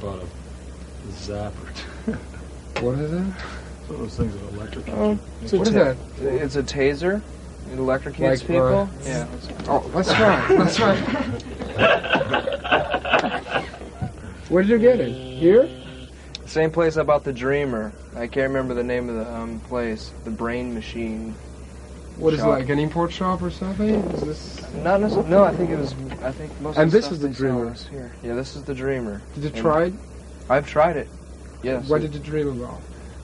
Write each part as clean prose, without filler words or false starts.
bought a zapper. What is that? It's one of those things that electrocute Oh, you. What is that? It's a taser. It electrocutes Like, people. Yeah. Oh, let's try. Let's try. Where did you get it? Here? Same place I bought the Dreamer. I can't remember the name of the place. The Brain Machine. What is it, Shop. like an import shop or something? Is this? Not necessarily. No, I think it was. I think most. And of the this stuff is the they sell Dreamer. is here. Yeah, this is the Dreamer. Did you And try it? I've tried it. Yes. What did you dream about?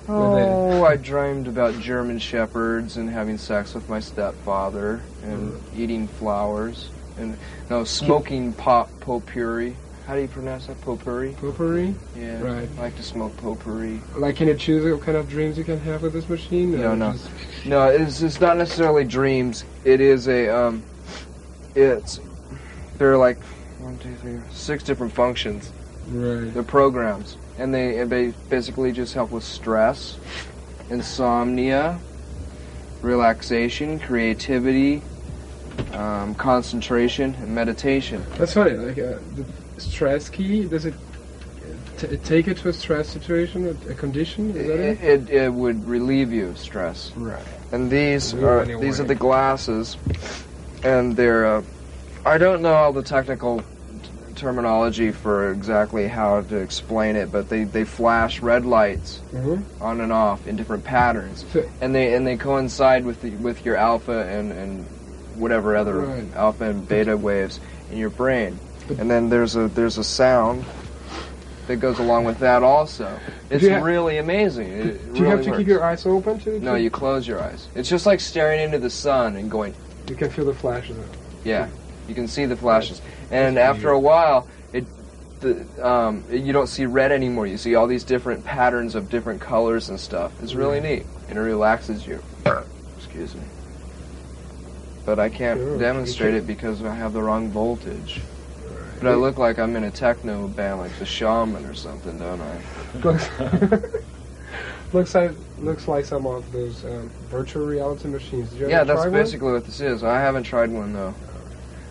Oh, I dreamed about German shepherds and having sex with my stepfather and eating flowers and smoking potpourri. How do you pronounce that? Potpourri? Potpourri? Yeah. Right. I like to smoke potpourri. Like, can you choose what kind of dreams you can have with this machine? No, or no. just- No, it's not necessarily dreams. It is there are like 6 different functions. Right. They're programs, and they basically just help with stress, insomnia, relaxation, creativity, concentration, and meditation. That's funny. Like the stress key, does it take it to a stress situation, a condition? Is that it? It would relieve you of stress. Right. And these Relieve are anyway. the glasses, and they're I don't know all the technical terminology for exactly how to explain it, but they flash red lights on and off in different patterns, So- and they coincide with your alpha and whatever other Right. alpha and beta waves in your brain, But- and then there's a sound that goes along with that also. It's you have- really amazing. It Do you really have to works. keep your eyes open to? No, you close your eyes. It's just like staring into the sun and going, You can feel the flashes. yeah. You can see the flashes, and after a while, you don't see red anymore. You see all these different patterns of different colors and stuff. It's really neat, and it relaxes you. Excuse me. But I can't Sure. demonstrate it because I have the wrong voltage. But I look like I'm in a techno band, like the Shaman or something, don't I? looks like some of those virtual reality machines. Did you Yeah, ever that's try basically what this is. I haven't tried one though.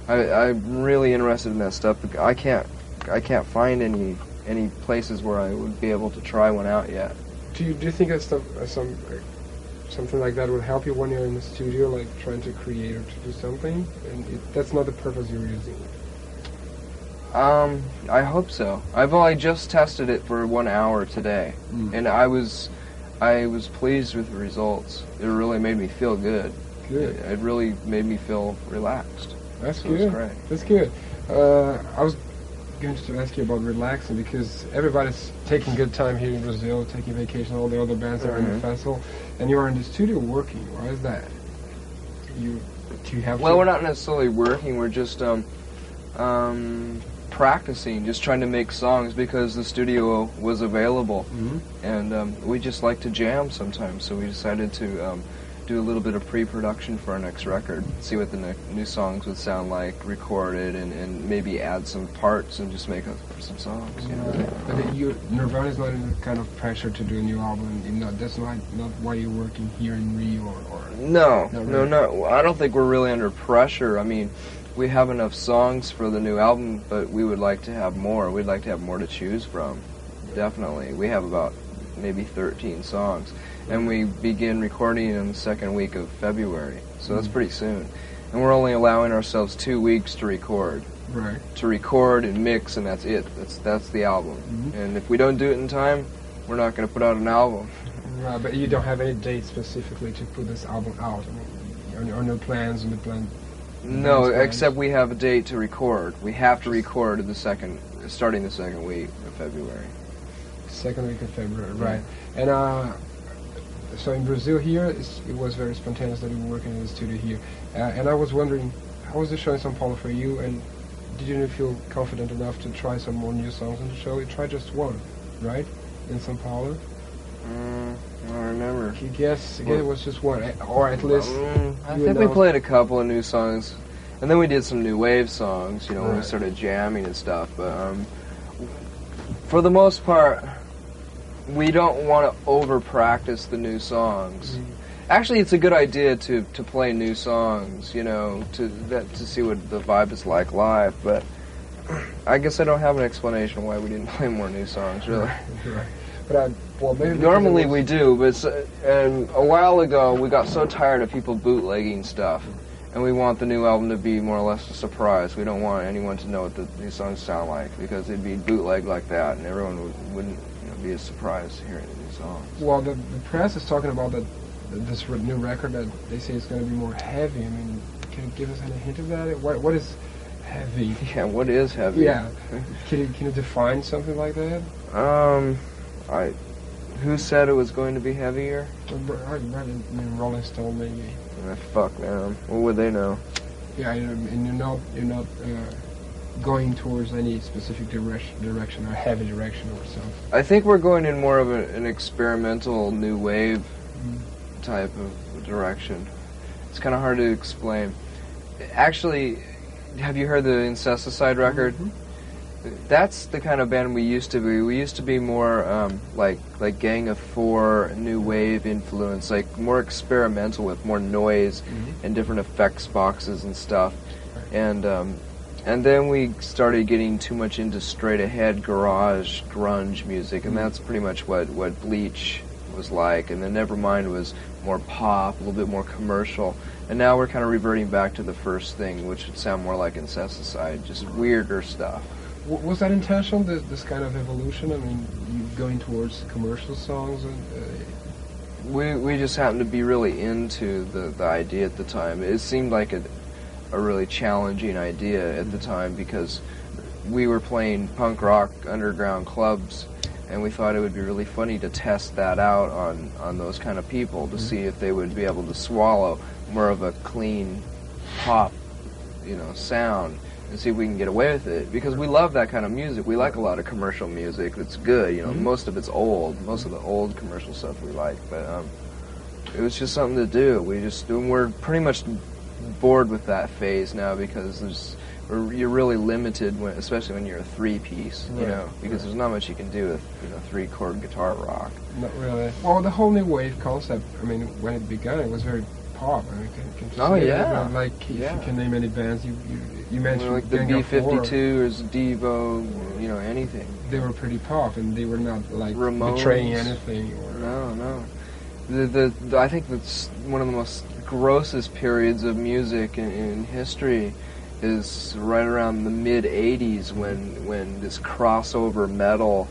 I'm really interested in that stuff. But I can't find any places where I would be able to try one out yet. Do you think that something like that would help you when you're in the studio, like trying to create or to do something? And that's not the purpose you're using it. I hope so. I've only just tested it for 1 hour today, and I was pleased with the results. It really made me feel good. Good. It really made me feel relaxed. That's So good. it's great. That's good. I was going to ask you about relaxing because everybody's taking good time here in Brazil, taking vacation. All the other bands are in the festival, and you are in the studio working. Why is that? Do you have? Well, we're not necessarily working. We're just practicing, just trying to make songs because the studio was available, and we just like to jam sometimes. So we decided to do a little bit of pre-production for our next record, see what the new songs would sound like, record it, and maybe add some parts and just make some songs. You know. But Nirvana is not in the kind of pressure to do a new album. That's not why you're working here in Rio or. No, Not no, really. no. I don't think we're really under pressure. I mean, we have enough songs for the new album, but we would like to have more. We'd like to have more to choose from. Definitely. We have about maybe 13 songs. And we begin recording in the second week of February. So that's pretty soon. And we're only allowing ourselves 2 weeks to record. Right. To record and mix, and that's it. That's the album. And if we don't do it in time, we're not going to put out an album. But you don't have any date specifically to put this album out. I mean, or no plans on the plan. No, That's fine. except we have a date to record. We have to record starting the second week of February. Second week of February, right? And so in Brazil here, it was very spontaneous that you were working in the studio here. And I was wondering, how was the show in São Paulo for you? And did you feel confident enough to try some more new songs on the show? You tried just one, right? In São Paulo? I don't remember. I guess it was just one, or at least. I you think we announced- played a couple of new songs, and then we did some new wave songs. When we Right. started jamming and stuff. But for the most part, we don't want to over practice the new songs. Actually, it's a good idea to play new songs, to see what the vibe is like live. But I guess I don't have an explanation why we didn't play more new songs, really. Right. But well, maybe Normally we do, but and a while ago we got so tired of people bootlegging stuff, and we want the new album to be more or less a surprise. We don't want anyone to know what these songs sound like, because it'd be bootlegged like that, and everyone wouldn't be as surprised hearing these songs. Well, the press is talking about this new record that they say is going to be more heavy. I mean, can you give us any hint of that? What is heavy? Yeah, what is heavy? Yeah, can you define something like that? Who said it was going to be heavier? I mean, Rolling Stone maybe. Fuck them. What would they know? Yeah, and you're not going towards any specific direction or heavy direction or something. I think we're going in more of an experimental new wave type of direction. It's kind of hard to explain. Actually, have you heard the Incesticide record? Mm-hmm. That's the kind of band we used to be. We used to be more like Gang of Four, new wave influence, like more experimental with more noise and different effects boxes and stuff. And then we started getting too much into straight ahead garage grunge music, and that's pretty much what Bleach was like. And then Nevermind was more pop, a little bit more commercial. And now we're kind of reverting back to the first thing, which would sound more like Incesticide, just weirder stuff. Was that intentional, this kind of evolution? I mean, you going towards commercial songs? And, We just happened to be really into the idea at the time. It seemed like a really challenging idea at the time, because we were playing punk rock underground clubs, and we thought it would be really funny to test that out on those kind of people, to see if they would be able to swallow more of a clean pop, sound, and see if we can get away with it, because we love that kind of music. We like a lot of commercial music that's good, most of it's old, most of the old commercial stuff we like, but it was just something to do. We're pretty much bored with that phase now, because you're really limited, especially when you're a three-piece, because there's not much you can do with, three-chord guitar rock. Not really. Well, the whole new wave concept, I mean, when it began, it was very pop. I mean, can you say like, if you can name any bands, you mentioned like the B-52s, Devo, anything. They were pretty pop, and they were not like Ramones. Betraying anything. No. I think that's one of the most grossest periods of music in history is right around the mid-'80s, when this crossover metal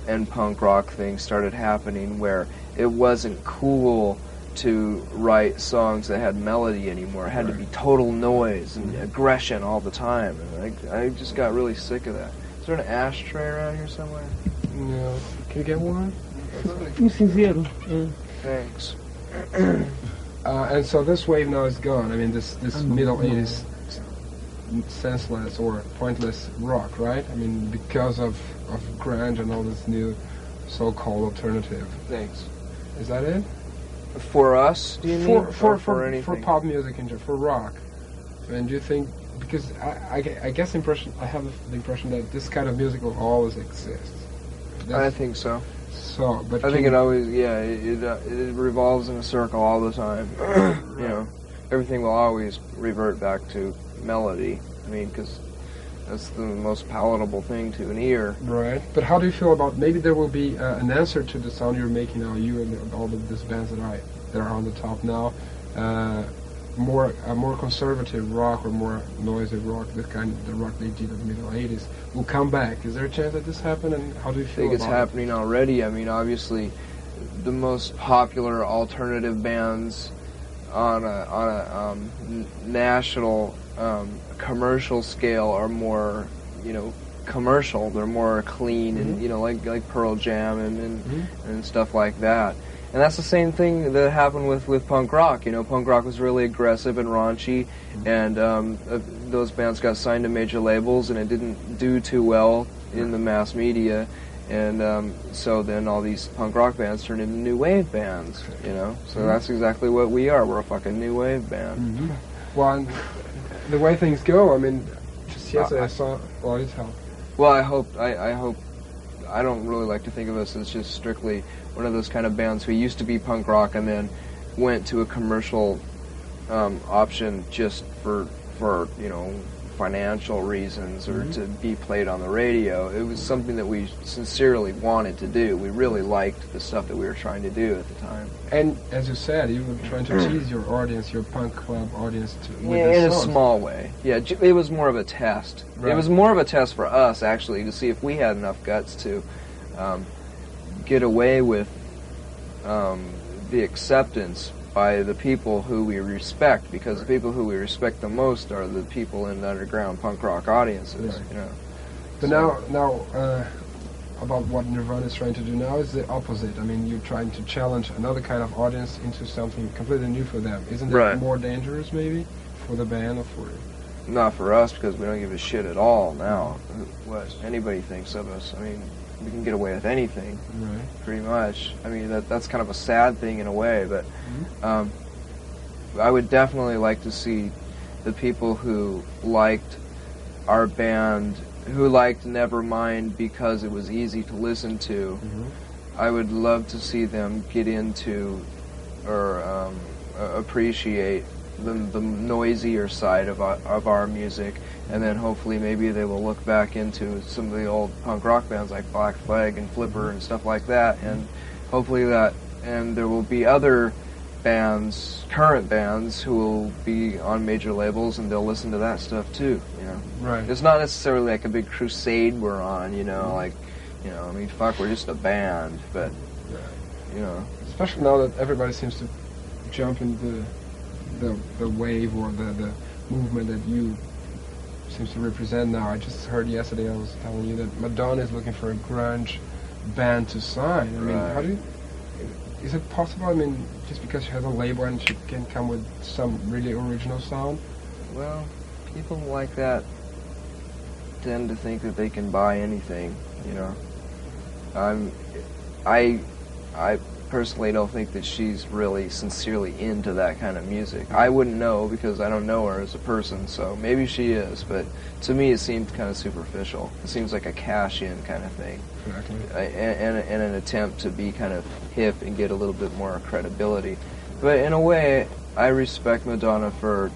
and punk rock thing started happening, where it wasn't cool to write songs that had melody anymore. It had to be total noise and aggression all the time. And I just got really sick of that. Is there an ashtray around here somewhere? No. Can you get one? Thanks. And so this wave now is gone. I mean, this middle 80s senseless or pointless rock, right? I mean, because of grunge and all this new so-called alternative. Thanks. Is that it? For us, do you mean? For anything? For pop music in general, for rock. And do you think, because I guess I have the impression that this kind of music will always exist. I think so. So, but I think it always, it revolves in a circle all the time. Everything will always revert back to melody. I mean, because that's the most palatable thing to an ear. Right. But how do you feel about, maybe there will be an answer to the sound you're making now, you and all of these bands that are on the top now, more conservative rock or more noisy rock, the rock they did in the middle 80s, will come back. Is there a chance that this happen, and how do you feel about it? I think it's happening already. I mean, obviously, the most popular alternative bands on a national commercial scale are more, commercial. They're more clean and like Pearl Jam and stuff like that. And that's the same thing that happened with punk rock. Punk rock was really aggressive and raunchy, and those bands got signed to major labels, and it didn't do too well in the mass media. And so then all these punk rock bands turned into new wave bands, So that's exactly what we are. We're a fucking new wave band. Well, the way things go, I mean, just yesterday I saw... Well, you tell. Well, I hope... I don't really like to think of us as just strictly one of those kind of bands who used to be punk rock and then went to a commercial option just for financial reasons or to be played on the radio. It was something that we sincerely wanted to do. We really liked the stuff that we were trying to do at the time. And as you said, you were trying to tease your audience, your punk club audience, with Yeah, this in a song. small way. Yeah, it was more of a test. Right. It was more of a test for us, actually, to see if we had enough guts to get away with the acceptance by the people who we respect, because the people who we respect the most are the people in the underground punk rock audiences. Right. You know. But So- now, about what Nirvana is trying to do now is the opposite. I mean, you're trying to challenge another kind of audience into something completely new for them. Isn't that Right. more dangerous, maybe, for the band or for? Not for us, because we don't give a shit at all now what anybody thinks of us. I mean, we can get away with anything, Right. pretty much. I mean, that's kind of a sad thing in a way, but I would definitely like to see the people who liked our band, who liked Nevermind because it was easy to listen to. I would love to see them get into or appreciate the noisier side of our music, and then hopefully maybe they will look back into some of the old punk rock bands like Black Flag and Flipper and stuff like that, and hopefully and there will be other bands, current bands, who will be on major labels, and they'll listen to that stuff too, you know. Right. It's not necessarily like a big crusade we're on, you know, like, you know, I mean, fuck, we're just a band, but, you know. Especially now that everybody seems to jump into the wave or the movement that you seems to represent now. I just heard yesterday, I was telling you that Madonna is looking for a grunge band to sign. I mean, how do you, is it possible? I mean, just because she has a label and she can come with some really original sound? Well, people like that tend to think that they can buy anything, you know. I personally don't think that she's really sincerely into that kind of music. I wouldn't know because I don't know her as a person, so maybe she is, but to me it seems kind of superficial. It seems like a cash-in kind of thing. Exactly. And an attempt to be kind of hip and get a little bit more credibility. But in a way, I respect Madonna for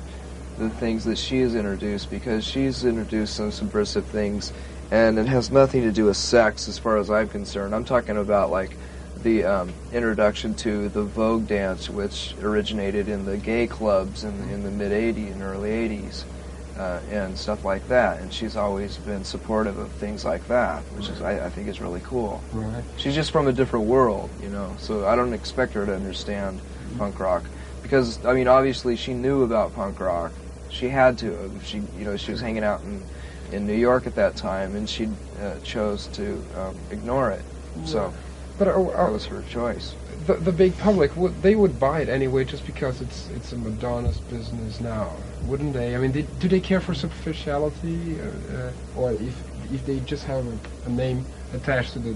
the things that she has introduced, because she's introduced some subversive things, and it has nothing to do with sex as far as I'm concerned. I'm talking about like the introduction to the Vogue dance, which originated in the gay clubs in the mid-'80s and early 80s. And stuff like that, and she's always been supportive of things like that, which is, I think, is really cool. Right. She's just from a different world, you know, so I don't expect her to understand punk rock, because, I mean, obviously she knew about punk rock. She had to. She was hanging out in New York at that time, and she chose to ignore it, so But that was her choice. the big public, they would buy it anyway just because it's a Madonna's business now, wouldn't they? I mean, do they care for superficiality, or if they just have a name attached to the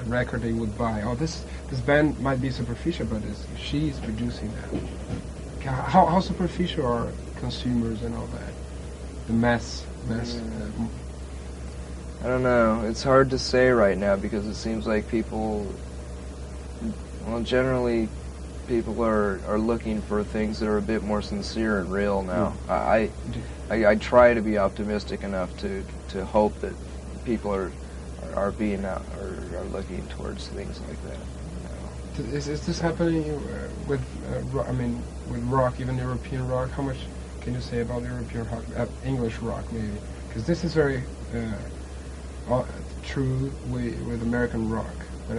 record, they would buy? Oh, this band might be superficial, but she's producing that. How superficial are consumers and all that? The mass. I don't know. It's hard to say right now, because it seems like people, well, generally people are looking for things that are a bit more sincere and real now. I try to be optimistic enough to hope that people are looking towards things like that. You know. Is this happening with with rock, even European rock? How much can you say about European rock, English rock maybe? Because this is very true with American rock. But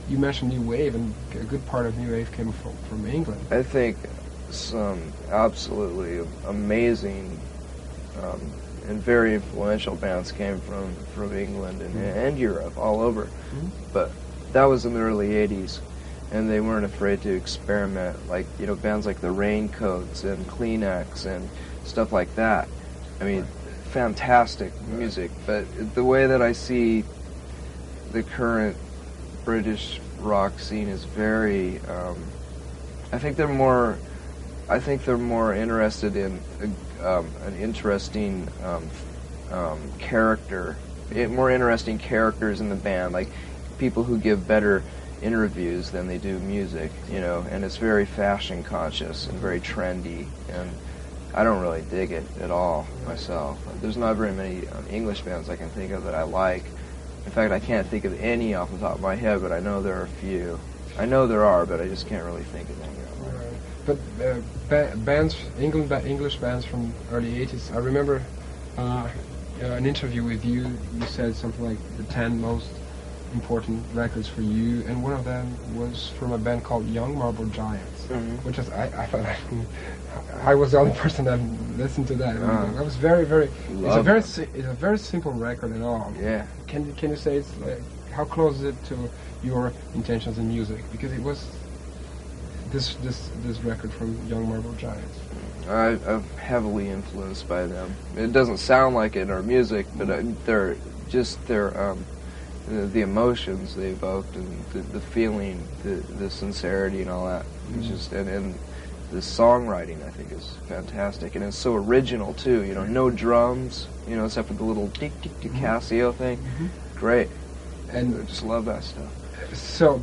you mentioned New Wave, and a good part of New Wave came from England. I think some absolutely amazing and very influential bands came from England and Europe, all over. Mm-hmm. But that was in the early 80s, and they weren't afraid to experiment, like, you know, bands like the Raincoats and Kleenex and stuff like that. I mean, fantastic music, but the way that I see the current British rock scene is very, I think they're more interested in an interesting character, more interesting characters in the band, like people who give better interviews than they do music, you know, and it's very fashion conscious and very trendy, and I don't really dig it at all myself. There's not very many English bands I can think of that I like. In fact, I can't think of any off the top of my head, but I know there are a few. I know there are, but I just can't really think of any. But bands, English bands from early 80s, I remember an interview with you. You said something like the 10 most important records for you, and one of them was from a band called Young Marble Giants, which is, I thought I was the only person that listened to that. That was very. It's a very simple record at all. Yeah. Can you say it's like, how close is it to your intentions in music? Because it was this record from Young Marble Giants. I'm heavily influenced by them. It doesn't sound like it in our music, but they're the emotions they evoked, and the feeling, the sincerity, and all that. It's just and the songwriting, I think, is fantastic, and it's so original too. You know, no drums, you know, except for the little tick tick tick Casio thing. Great, and I just love that stuff. So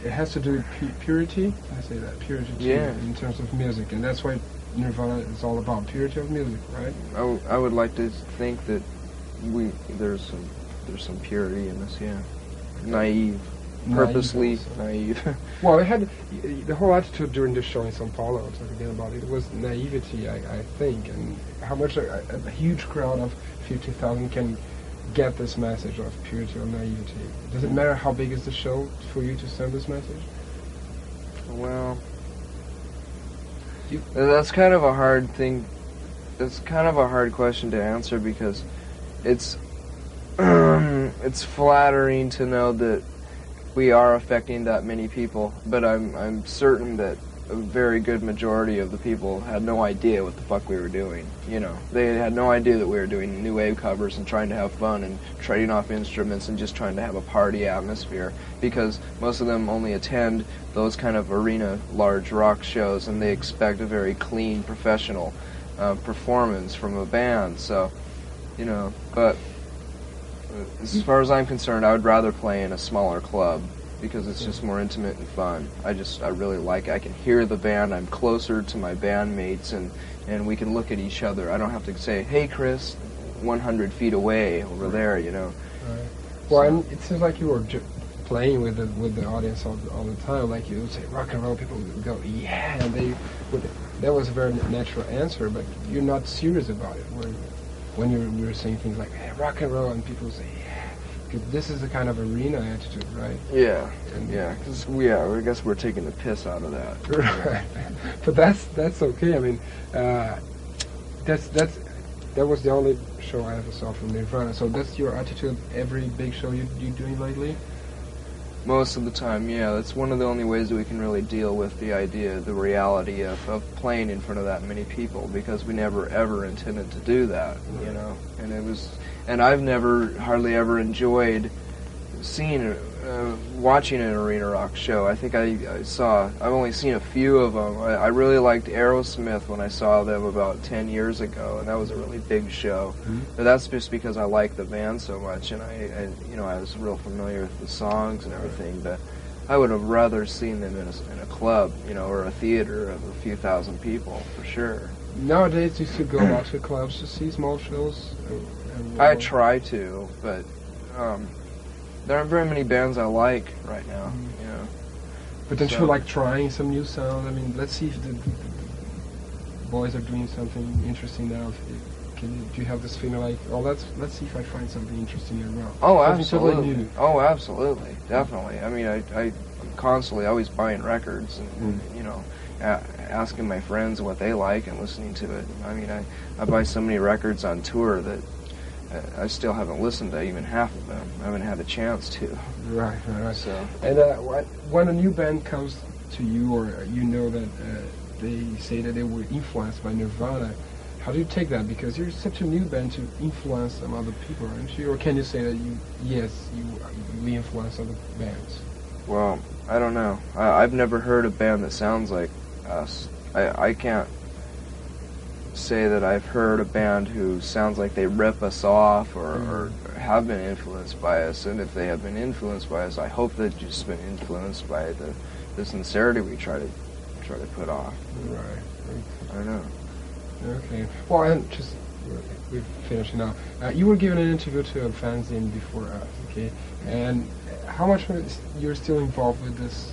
it has to do with purity. I say that purity too, in terms of music, and that's why Nirvana is all about purity of music, right? I would like to think that there's some purity in this, naive, purposely naive. Well, it had the whole attitude during the show in São Paulo. I'll talk again about it. It was naivety, I think, and how much a huge crowd of 50,000 can get this message of purity or naivety. Does it matter how big is the show for you to send this message? Well, that's kind of a hard thing. It's kind of a hard question to answer, because it's flattering to know that we are affecting that many people, but I'm certain that a very good majority of the people had no idea what the fuck we were doing. You know, they had no idea that we were doing new wave covers and trying to have fun and trading off instruments and just trying to have a party atmosphere, because most of them only attend those kind of arena large rock shows, and they expect a very clean, professional performance from a band. So, you know, but as far as I'm concerned, I would rather play in a smaller club, because it's just more intimate and fun. I really like it. I can hear the band. I'm closer to my bandmates, and we can look at each other. I don't have to say, "Hey, Chris," 100 feet away over there, you know. Right. Well, and it seems like you were playing with the audience all the time. Like, you would say rock and roll, people would go, yeah, and they would. That was a very natural answer, but you're not serious about it. When you were saying things like, hey, rock and roll, and people say, yeah, this is the kind of arena attitude, right? Yeah, because I guess we're taking the piss out of that. Right, but that's okay. I mean, that was the only show I ever saw from Nirvana. So that's your attitude every big show you're doing lately? Most of the time, yeah. That's one of the only ways that we can really deal with the idea, the reality of playing in front of that many people, because we never ever intended to do that, you know. And I've never hardly ever enjoyed watching an arena rock show. I think I've only seen a few of them. I really liked Aerosmith when I saw them about 10 years ago, and that was a really big show. But that's just because I like the band so much, and I was real familiar with the songs and everything. But I would have rather seen them in a club, you know, or a theater of a few thousand people, for sure. Nowadays, you still go out to clubs to see small shows? I try to, but there aren't very many bands I like right now, you know. But don't you like trying some new sound? I mean, let's see if the boys are doing something interesting now. Do you have this feeling like, oh, let's see if I find something interesting here now? Oh, absolutely. Oh, absolutely, definitely. I mean, I'm constantly always buying records and you know, asking my friends what they like and listening to it. I mean, I buy so many records on tour that I still haven't listened to even half of them. I haven't had a chance to. Right. So. And when a new band comes to you, or you know that they say that they were influenced by Nirvana, how do you take that? Because you're such a new band to influence some other people, aren't you? Or can you say that you influence other bands? Well, I don't know. I've never heard a band that sounds like us. I can't say that I've heard a band who sounds like they rip us off or have been influenced by us. And if they have been influenced by us, I hope they've just been influenced by the sincerity we try to put off. Right. I don't know. Okay. Well, and just we're finishing now. You were given an interview to a fanzine before us, okay? And how much you're still involved with this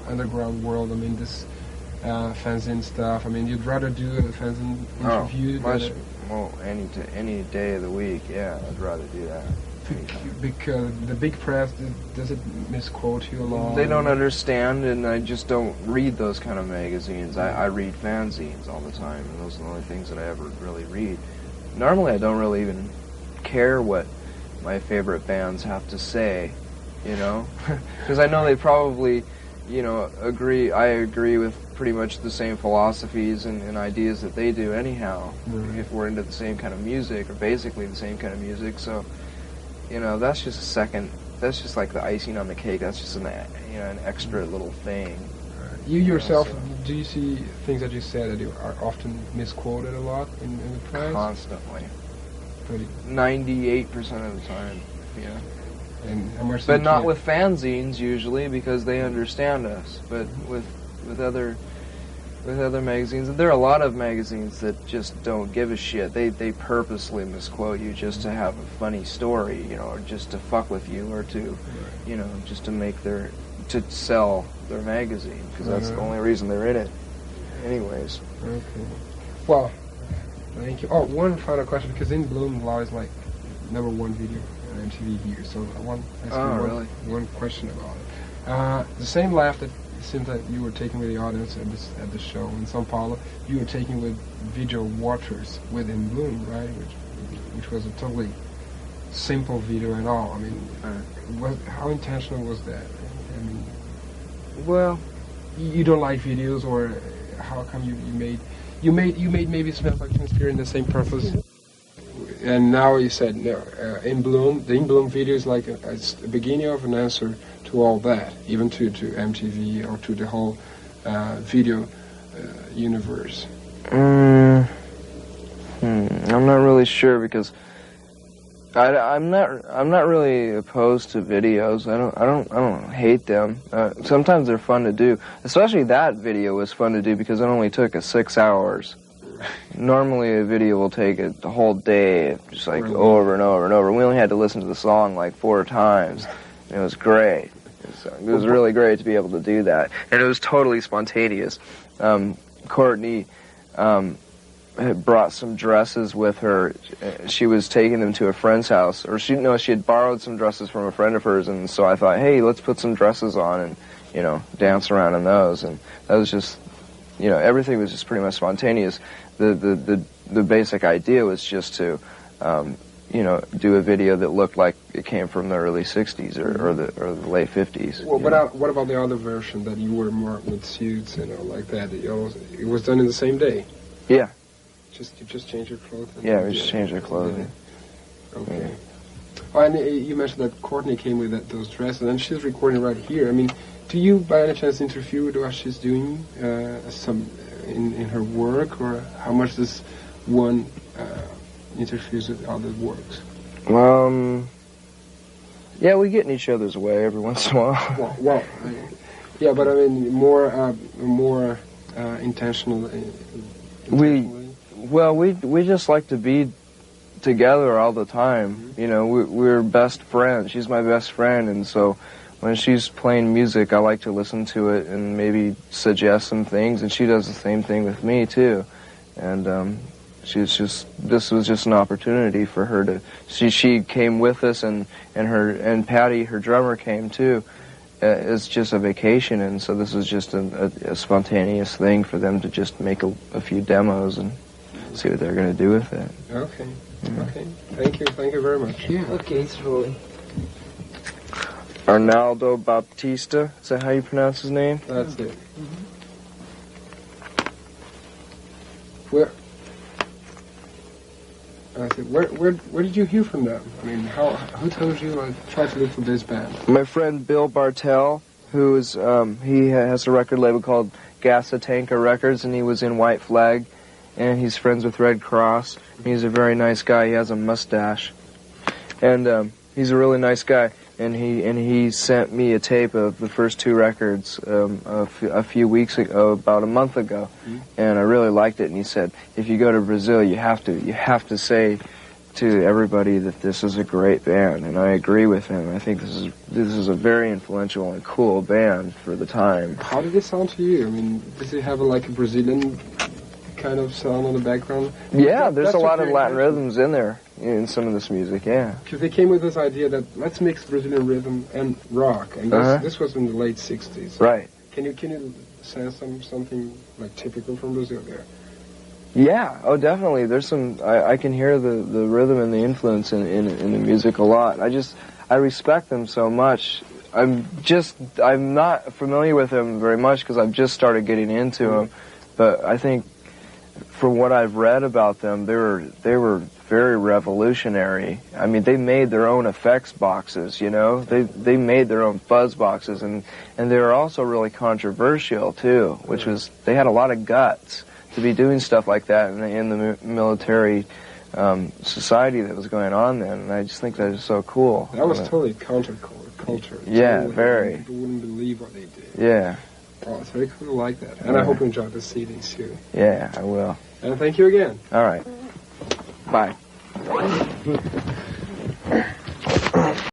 underground world? I mean, this fanzine stuff. I mean, you'd rather do a fanzine interview? Any day of the week. Yeah, I'd rather do that. Because the big press, does it misquote you a lot? They don't understand, and I just don't read those kind of magazines. I read fanzines all the time, and those are the only things that I ever really read. Normally, I don't really even care what my favorite bands have to say, you know? Because I know they probably, you know, agree. I agree with pretty much the same philosophies and ideas that they do anyhow, if we're into the same kind of music, or basically the same kind of music, so... You know, that's just that's just like the icing on the cake. That's just an extra little thing. You yourself, do you see things that you said that you are often misquoted a lot in the press? Constantly. 98% of the time, yeah. And how much? But not with fanzines usually, because they understand us. But with other magazines, and there are a lot of magazines that just don't give a shit. They purposely misquote you just to have a funny story, you know, or just to fuck with you, or to, you know, just to sell their magazine, because that's the only reason they're in it. Anyways. Okay. Well, thank you. Oh, one final question, because In Bloom Law is like #1 video on MTV here, so I want to ask you one question about it. The same laugh that seems that you were taking with the audience at the show in São Paulo, you were taking with video watchers with In Bloom, right? Which was a totally simple video and all. I mean, how intentional was that? I mean, well, you don't like videos, or how come you made maybe Smells Like Teen Spirit in the same purpose? And now you said no. In Bloom, the In Bloom video is like it's the beginning of an answer to all that, even to MTV or to the whole video universe. I'm not really sure, because I'm not really opposed to videos. I don't hate them. Sometimes they're fun to do. Especially that video was fun to do because it only took us 6 hours. Normally a video will take the whole day, just like over and over and over. We only had to listen to the song like 4 times. It was great. It was really great to be able to do that, and it was totally spontaneous. Courtney had brought some dresses with her. She was taking them to a friend's house, or she had borrowed some dresses from a friend of hers, and so I thought, hey, let's put some dresses on and, you know, dance around in those. And that was just, you know, everything was just pretty much spontaneous. The basic idea was just to, you know, do a video that looked like it came from the early '60s or the late '50s. Well, but what about the other version that you were more with suits and all like that? It was done in the same day. Yeah. You just changed your clothes. Yeah, we just changed our clothing. Yeah. Okay. Yeah. Oh, and you mentioned that Courtney came with those dresses, and she's recording right here. I mean, do you, by any chance, interfere with what she's doing some in her work, or how much does one interferes with other works? Yeah, we get in each other's way every once in a while. Well, yeah, but I mean more intentional. We just like to be together all the time. Mm-hmm. You know, we're best friends. She's my best friend, and so when she's playing music, I like to listen to it and maybe suggest some things, and she does the same thing with me too. And this was just an opportunity for her to. She came with us, and Patty, her drummer, came too. It's just a vacation, and so this was just a spontaneous thing for them to just make a few demos and see what they're going to do with it. Okay. Yeah. Okay. Thank you very much. Yeah. Okay, it's rolling. Arnaldo Baptista, is that how you pronounce his name? That's it. Mm-hmm. Where did you hear from them? I mean, who told you to try to look for this band? My friend Bill Bartell, who is he has a record label called Gasatanka Records, and he was in White Flag, and he's friends with Red Cross. He's a very nice guy. He has a mustache, and he's a really nice guy. and he sent me a tape of the first 2 records a few weeks ago, about a month ago, and I really liked it. And he said, if you go to Brazil, you have to say to everybody that this is a great band, and I agree with him. I think this is a very influential and cool band for the time. How did it sound to you? I mean, does it have like a Brazilian kind of sound on the background? Yeah, there's a lot of Latin rhythms in there in some of this music. Yeah, because they came with this idea that let's mix Brazilian rhythm and rock, and this was in the late '60s. Right. Can you say something like typical from Brazil there? Yeah, oh definitely. There's some, I can hear the rhythm and the influence in the music a lot. I respect them so much. I'm not familiar with them very much because I've just started getting into them, but I think from what I've read about them, they were very revolutionary. I mean, they made their own effects boxes, you know? They made their own fuzz boxes, and they were also really controversial too, which was, they had a lot of guts to be doing stuff like that in the military society that was going on then, and I just think that is so cool. That was totally counterculture. Yeah, totally, very. People wouldn't believe what they did. Yeah. Oh, it's very cool, I like that. And I hope you enjoyed the CDs too. Yeah, I will. And thank you again. All right. Bye.